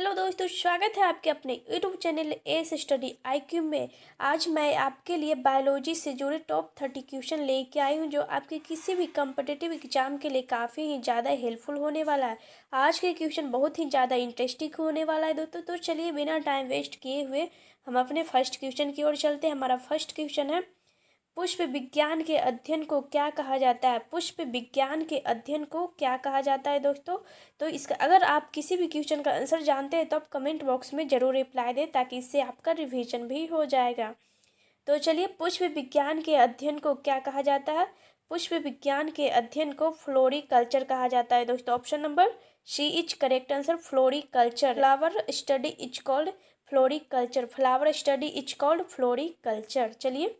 Hello दोस्तों, स्वागत है आपके अपने YouTube channel S study IQ में। आज मैं आपके लिए बायोलॉजी से जुड़े टॉप 30 क्वेश्चन लेके आई हूँ जो आपके किसी भी कम्पिटिटिव एग्जाम के लिए काफ़ी ही ज़्यादा हेल्पफुल होने वाला है। आज के क्वेश्चन बहुत ही ज़्यादा इंटरेस्टिंग होने वाला है दोस्तों। तो चलिए बिना टाइम वेस्ट किए हुए हम अपने फर्स्ट क्वेश्चन की ओर चलते हैं। हमारा फर्स्ट क्वेश्चन है, पुष्प विज्ञान के अध्ययन को क्या कहा जाता है? पुष्प विज्ञान के अध्ययन को क्या कहा जाता है दोस्तों? तो इसका अगर आप किसी भी क्वेश्चन का आंसर जानते हैं तो आप कमेंट बॉक्स में ज़रूर रिप्लाई दें ताकि इससे आपका रिवीजन भी हो जाएगा। तो चलिए, पुष्प विज्ञान के अध्ययन को क्या कहा जाता है? पुष्प विज्ञान के अध्ययन को फ्लोरिकल्चर कहा जाता है दोस्तों। Option number C is correct answer, floriculture. Flower study is called floriculture. Flower study is called floriculture. चलिए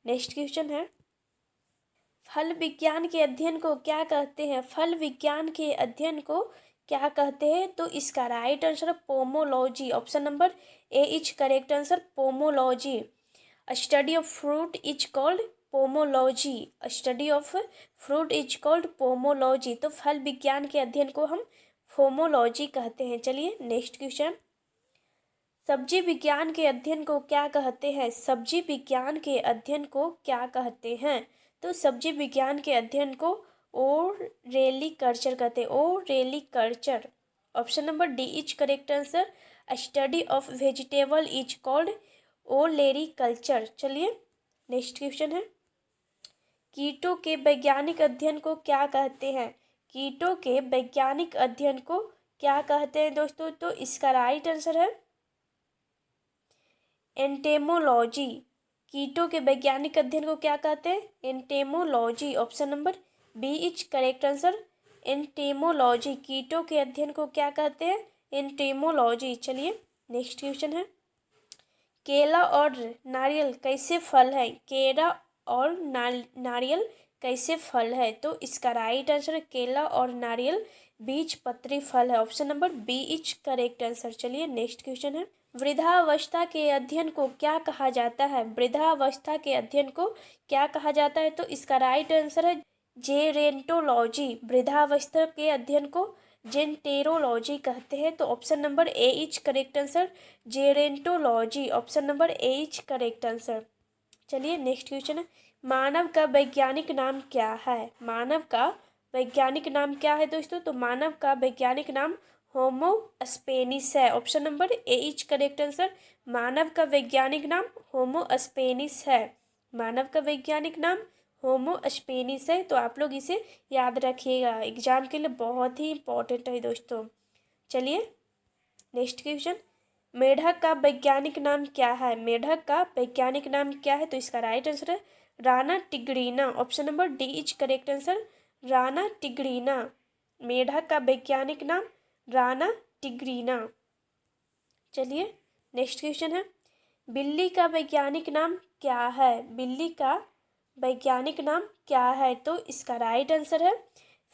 नेक्स्ट क्वेश्चन है, फल विज्ञान के अध्ययन को क्या कहते हैं? फल विज्ञान के अध्ययन को क्या कहते हैं? तो इसका right answer pomology. Option number a is correct answer, pomology. Study of fruit is called pomology. Study of fruit is called pomology. तो फल विज्ञान के अध्ययन को हम पोमोलॉजी कहते हैं। चलिए नेक्स्ट क्वेश्चन, सब्जी विज्ञान के अध्ययन को क्या कहते हैं? सब्जी विज्ञान के अध्ययन को क्या कहते हैं? तो सब्जी विज्ञान के अध्ययन को ओरेलिकल्चर कहते हैं। Olericulture. Option number d is correct answer, study of vegetable is called olericulture. चलिए नेक्स्ट क्वेश्चन है, कीटों के वैज्ञानिक अध्ययन को क्या कहते हैं? कीटों के वैज्ञानिक अध्ययन को क्या कहते हैं दोस्तों? तो इसका राइट आंसर है एंटेमोलॉजी। कीटों के वैज्ञानिक अध्ययन को क्या कहते हैं? Entomology. Option number B is correct answer, entomology. कीटों के अध्ययन को क्या कहते हैं? एंटेमोलॉजी। चलिए नेक्स्ट क्वेश्चन है, केला और नारियल कैसे फल है? केला और नारियल कैसे फल है? तो इसका राइट आंसर है केला और नारियल बीज पत्री फल है। Option number B is correct answer. चलिए नेक्स्ट क्वेश्चन है, वृद्धावस्था के अध्ययन को क्या कहा जाता है? वृद्धावस्था के अध्ययन को क्या कहा जाता है? तो इसका राइट आंसर है जेरेंटोलॉजी। वृद्धावस्था के अध्ययन को जेंटेरोलॉजी कहते हैं। तो option number a is correct answer, gerontology. Option number a is correct answer. चलिए नेक्स्ट क्वेश्चन है, मानव का वैज्ञानिक नाम क्या है? मानव का वैज्ञानिक नाम क्या है दोस्तों? तो मानव का वैज्ञानिक नाम होमो स्पेनिस है। Option number a is correct answer, मानव का वैज्ञानिक नाम होमो स्पेनिस है। मानव का वैज्ञानिक नाम होमो स्पेनिस है। तो आप लोग इसे याद रखिएगा, एग्जाम के लिए बहुत ही इंपॉर्टेंट है दोस्तों। चलिए नेक्स्ट क्वेश्चन, मेढक का वैज्ञानिक नाम क्या है? मेढक का वैज्ञानिक नाम क्या है? तो इसका राइट आंसर है Rana tigrina. Option number d is correct answer, Rana tigrina. मेढक का वैज्ञानिक नाम राना टिग्रीना। चलिए नेक्स्ट क्वेश्चन है, बिल्ली का वैज्ञानिक नाम क्या है? बिल्ली का वैज्ञानिक नाम क्या है? तो इसका राइट आंसर है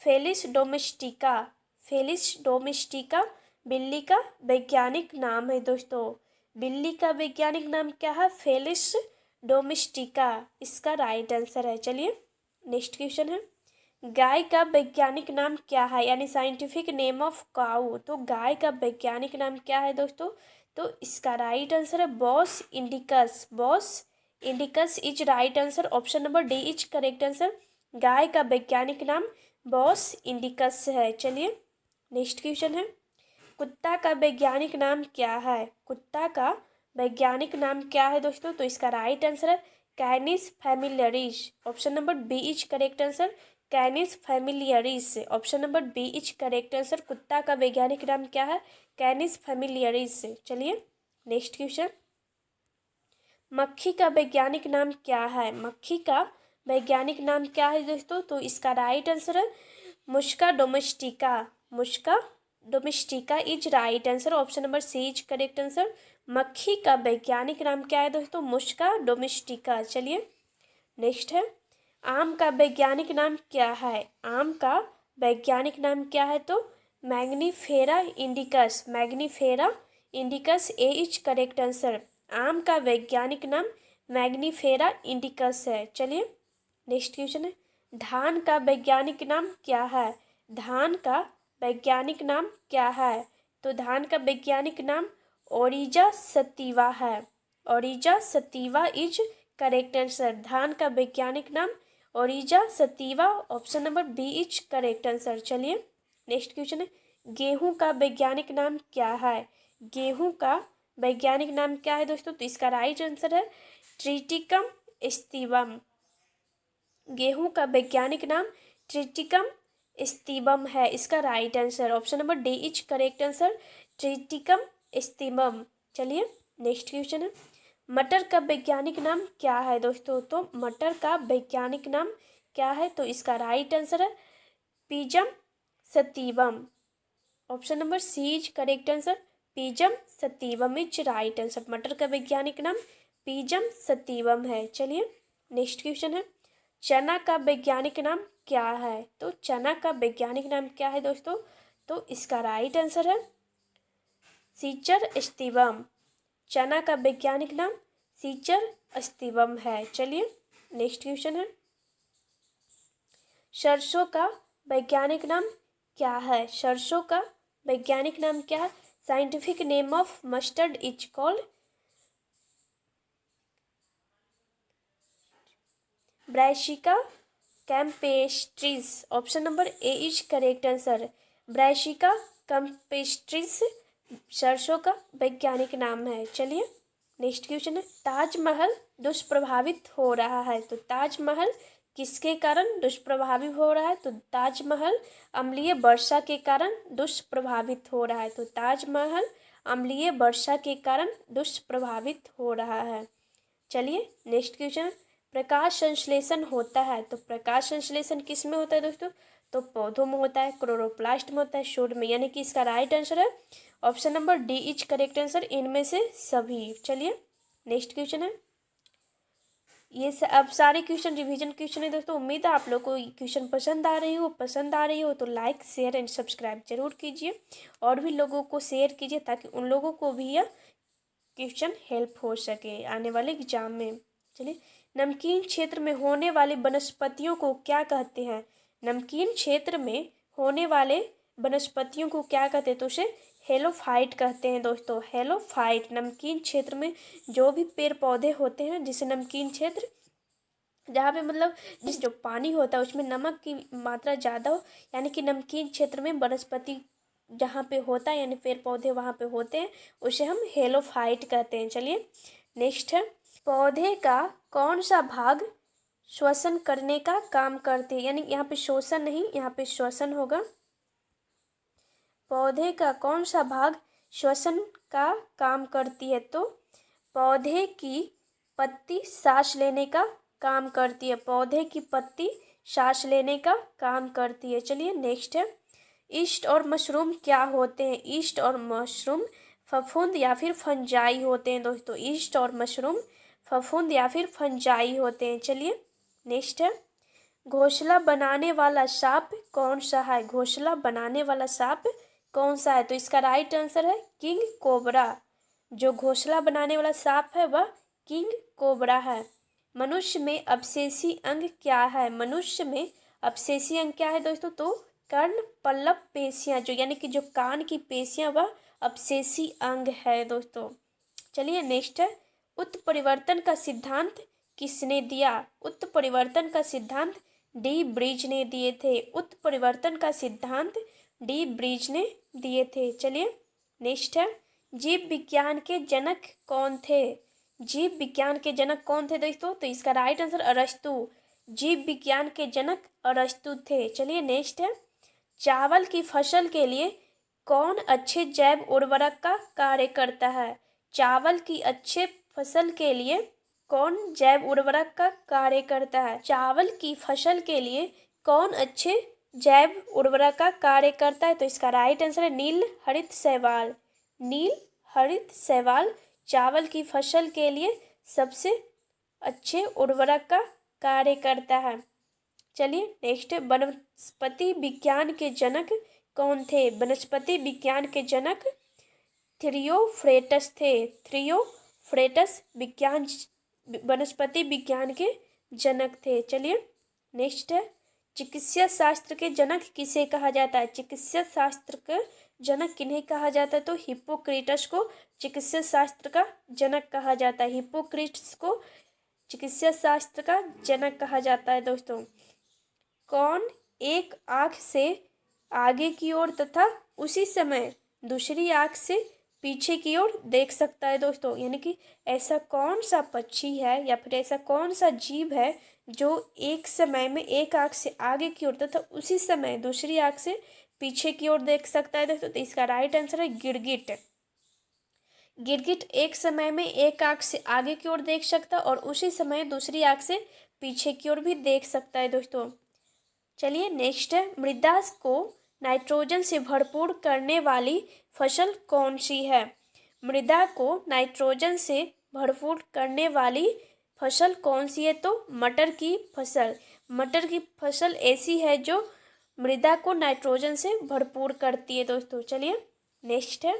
फेलिस डोमेस्टिका। फेलिस डोमेस्टिका बिल्ली का वैज्ञानिक नाम है दोस्तों। बिल्ली का वैज्ञानिक नाम क्या है? फेलिस डोमेस्टिका इसका राइट आंसर है। चलिए नेक्स्ट क्वेश्चन है, गाय का वैज्ञानिक नाम क्या है? यानी साइंटिफिक नेम ऑफ काऊ। तो गाय का वैज्ञानिक नाम क्या है दोस्तों? तो इसका राइट आंसर है bos indicus. Bos indicus is right answer. Option number d is correct answer, गाय का वैज्ञानिक नाम बॉस इंडिकस है। चलिए नेक्स्ट क्वेश्चन है, कुत्ता का वैज्ञानिक नाम क्या है? कुत्ता का वैज्ञानिक नाम क्या है दोस्तों? तो इसका राइट आंसर है canis familiaris. Option number B is correct answer, canis familiaris. Option number B is correct answer, कुत्ता का वैज्ञानिक नाम क्या है? कैनिस फैमिलियरिस। चलिए नेक्स्ट क्वेश्चन, मक्खी का वैज्ञानिक नाम क्या है? मक्खी का वैज्ञानिक नाम क्या है दोस्तों? तो इसका राइट आंसर है Musca domestica. Musca domestica is right answer. Option number C is correct answer, मक्खी का वैज्ञानिक नाम क्या है दोस्तों? मुस्का डोमेस्टिका। चलिए नेक्स्ट है, आम का वैज्ञानिक नाम क्या है? आम का वैज्ञानिक नाम क्या है? तो Mangifera indicus. Mangifera indicus A is correct answer, आम का वैज्ञानिक नाम मैग्नीफेरा इंडिकस है। चलिए नेक्स्ट क्वेश्चन है, धान का वैज्ञानिक नाम क्या है? धान का वैज्ञानिक नाम क्या है? तो धान का वैज्ञानिक नाम ओरिजा सतीवा है। Oryza sativa is correct answer. धान का वैज्ञानिक नाम oryza sativa, option number B is correct answer. चलिए नेक्स्ट क्वेश्चन है, गेहूं का वैज्ञानिक नाम क्या है? गेहूं का वैज्ञानिक नाम क्या है दोस्तों? तो इसका राइट आंसर है ट्रिटिकम स्टीबम। गेहूं का वैज्ञानिक नाम ट्रिटिकम स्टीबम है, इसका right answer option number d is correct answer, triticum aestivum. चलिए नेक्स्ट क्वेश्चन है, मटर का वैज्ञानिक नाम क्या है दोस्तों? तो मटर का वैज्ञानिक नाम क्या है? तो इसका राइट आंसर है pisum sativum, option number C is correct answer, pisum sativum is right answer. मटर का वैज्ञानिक नाम पीजम सतीवम है। चलिए नेक्स्ट क्वेश्चन है, चना का वैज्ञानिक नाम क्या है? तो चना का वैज्ञानिक नाम क्या है दोस्तों? तो इसका राइट आंसर है सीचर स्टीवम। चना का वैज्ञानिक नाम सीचर स्टीवम है। चलिए नेक्स्ट क्वेश्चन है, सरसों का वैज्ञानिक नाम क्या है? सरसों का वैज्ञानिक नाम क्या है? Scientific name of mustard is called brassica campestris, option number a is correct answer. Brassica campestris सरसों का वैज्ञानिक नाम है। चलिए नेक्स्ट क्वेश्चन है, ताजमहल दुष्प्रभावित हो रहा है, तो ताजमहल किसके कारण दुष्प्रभावित हो रहा है? तो ताजमहल अम्लीय वर्षा के कारण दुष्प्रभावित हो रहा है। तो ताजमहल अम्लीय वर्षा के कारण दुष्प्रभावित हो रहा है। चलिए नेक्स्ट क्वेश्चन, प्रकाश संश्लेषण होता है, तो प्रकाश संश्लेषण किस में होता है दोस्तों? तो पौधों में होता है, क्लोरोप्लास्ट में होता है, शोध में, यानी कि इसका राइट आंसर है option number d is correct answer, इनमें से सभी। चलिए नेक्स्ट क्वेश्चन है, ये अब सारे क्वेश्चन रिवीजन क्वेश्चन है दोस्तों। उम्मीद है आप लोग को क्वेश्चन पसंद आ रही हो तो लाइक शेयर एंड सब्सक्राइब जरूर कीजिए और भी लोगों को शेयर कीजिए ताकि उन लोगों को भी यह क्वेश्चन हेल्प हो सके आने वाले एग्जाम में। चलिए, नमकीन क्षेत्र में होने वाली वनस्पतियों को क्या कहते हैं? नमकीन क्षेत्र में होने वाले वनस्पतियों को क्या कहते हैं? तो उसे हेलोफाइट कहते हैं दोस्तों, हेलोफाइट। नमकीन क्षेत्र में जो भी पेड़ पौधे होते हैं, जिसे नमकीन क्षेत्र, जहाँ पे मतलब जिस जो पानी होता है उसमें नमक की मात्रा ज़्यादा हो, यानी कि नमकीन क्षेत्र में वनस्पति जहाँ पे होता है यानी पेड़ पौधे वहाँ पे होते हैं, उसे हम हेलोफाइट कहते हैं। चलिए नेक्स्ट है, पौधे का कौन सा भाग श्वसन करने का काम करते हैं? यानी यहाँ पे शोषण नहीं, यहाँ पे श्वसन होगा। पौधे का कौन सा भाग श्वसन का काम करती है? तो पौधे की पत्ती सांस लेने का काम करती है, पौधे की पत्ती सांस लेने का काम करती है। चलिए नेक्स्ट है, ईस्ट और मशरूम क्या होते हैं? ईस्ट और मशरूम फफूंद या फिर फंजाई होते हैं दोस्तों, ईस्ट और मशरूम फफूंद या फिर फंजाई होते हैं। चलिए नेक्स्ट है, घोंसला बनाने वाला सांप कौन सा है? घोंसला बनाने वाला सांप कौन सा है? तो इसका राइट आंसर है किंग कोबरा। जो घोंसला बनाने वाला सांप है वह किंग कोबरा है। मनुष्य में अवशेषी अंग क्या है? मनुष्य में अवशेषी अंग क्या है दोस्तों? तो कर्ण पल्लव पेशियां, जो यानी कि जो कान की पेशियां वह अवशेषी अंग है दोस्तों। चलिए नेक्स्ट है, उत्परिवर्तन का सिद्धांत किसने दिया? उत्परिवर्तन का सिद्धांत डी ब्रिज ने दिए थे। उत्परिवर्तन का सिद्धांत डी ब्रिज ने दिए थे। चलिए नेक्स्ट है, जीव विज्ञान के जनक कौन थे? जीव विज्ञान के जनक कौन थे दोस्तों? तो इसका राइट आंसर अरस्तु। जीव विज्ञान के जनक अरस्तु थे। चलिए नेक्स्ट है, चावल की फसल के लिए कौन अच्छे जैव उर्वरक का कार्य करता है? चावल की अच्छे फसल के लिए कौन जैव उर्वरक का कार्य करता है? चावल की फसल के लिए कौन अच्छे जैव उर्वरक का कार्य करता है? तो इसका राइट आंसर है नील हरित शैवाल। नील हरित शैवाल चावल की फसल के लिए सबसे अच्छे उर्वरक का कार्य करता है। चलिए नेक्स्ट, वनस्पति विज्ञान के जनक कौन थे? वनस्पति विज्ञान के जनक थियोफ्रेटस थे। थियोफ्रेटस विज्ञान वनस्पति विज्ञान के जनक थे। चलिए नेक्स्ट है, चिकित्सा शास्त्र के जनक किसे कहा जाता है? चिकित्सा शास्त्र के जनक किन्हें कहा जाता है? तो हिप्पोक्रेटस को चिकित्सा शास्त्र का जनक कहा जाता है। हिप्पोक्रेटस को चिकित्सा शास्त्र का जनक कहा जाता है दोस्तों। कौन एक आंख से आगे की ओर तथा उसी समय दूसरी आंख से पीछे की ओर देख सकता है दोस्तों? यानी कि ऐसा कौन सा पक्षी है या फिर ऐसा कौन सा जीव है जो एक समय में एक आंख से आगे की ओर तथा उसी समय दूसरी आंख से पीछे की ओर देख सकता है दोस्तों? तो इसका राइट आंसर है गिरगिट। गिरगिट एक समय में एक आंख से आगे की ओर देख सकता है और उसी समय दूसरी आंख से पीछे की ओर भी देख सकता है दोस्तों। चलिए नेक्स्ट है, मृदा को नाइट्रोजन से भरपूर करने वाली फसल कौन सी है? मृदा को नाइट्रोजन से भरपूर करने वाली फसल कौन सी है? तो मटर की फसल। मटर की फसल ऐसी है जो मृदा को नाइट्रोजन से भरपूर करती है दोस्तों। चलिए नेक्स्ट है,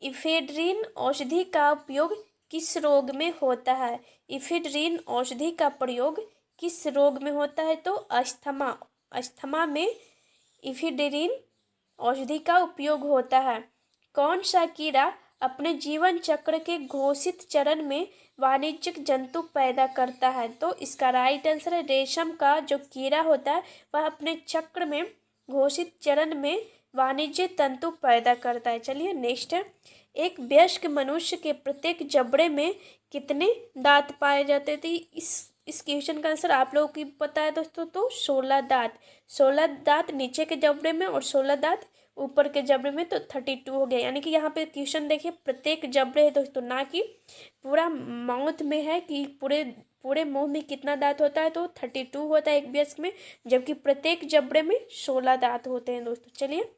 इफेड्रीन औषधि का उपयोग किस रोग में होता है? इफेड्रीन औषधि का प्रयोग किस रोग में होता है? तो अस्थमा। अस्थमा में इफेड्रीन औषधि का उपयोग होता है। कौन सा कीड़ा अपने जीवन चक्र के घोषित चरण में वाणिज्यिक जंतु पैदा करता है? तो इसका राइट आंसर है रेशम का जो कीड़ा होता है वह अपने चक्र में घोषित चरण में वाणिज्य तंतु पैदा करता है। चलिए नेक्स्ट है, एक वयस्क मनुष्य के प्रत्येक जबड़े में कितने दांत पाए जाते थे? इस क्वेश्चन का आंसर आप लोगों को पता है दोस्तों, तो 16 दांत। 16 दांत नीचे के जबड़े में और 16 दांत ऊपर के जबड़े में, तो 32 हो गया। यानी कि यहाँ पे क्वेश्चन देखिए प्रत्येक जबड़े है दोस्तों, ना कि पूरा माउथ में है कि पूरे मुंह में कितना दांत होता है, तो 32 होता है एक वयस्क में, जबकि प्रत्येक जबड़े में 16 दांत होते हैं दोस्तों। चलिए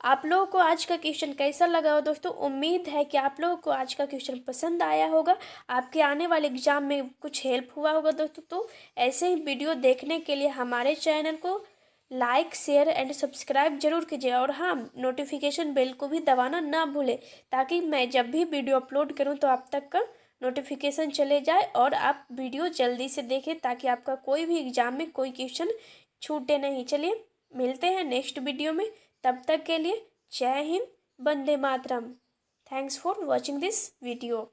आप लोगों को आज का क्वेश्चन कैसा लगा हो दोस्तों? उम्मीद है कि आप लोगों को आज का क्वेश्चन पसंद आया होगा, आपके आने वाले एग्जाम में कुछ हेल्प हुआ होगा दोस्तों। तो ऐसे ही वीडियो देखने के लिए हमारे चैनल को लाइक शेयर एंड सब्सक्राइब जरूर कीजिए और हाँ, नोटिफिकेशन बेल को भी दबाना ना भूलें, ताकि मैं जब भी वीडियो अपलोड करूँ तो आप तक का नोटिफिकेशन चले जाए और आप वीडियो जल्दी से देखें, ताकि आपका कोई भी एग्जाम में कोई क्वेश्चन छूटे नहीं। चलिए मिलते हैं नेक्स्ट वीडियो में, तब तक के लिए Jai Hind, Vande Mataram. Thanks for watching this video.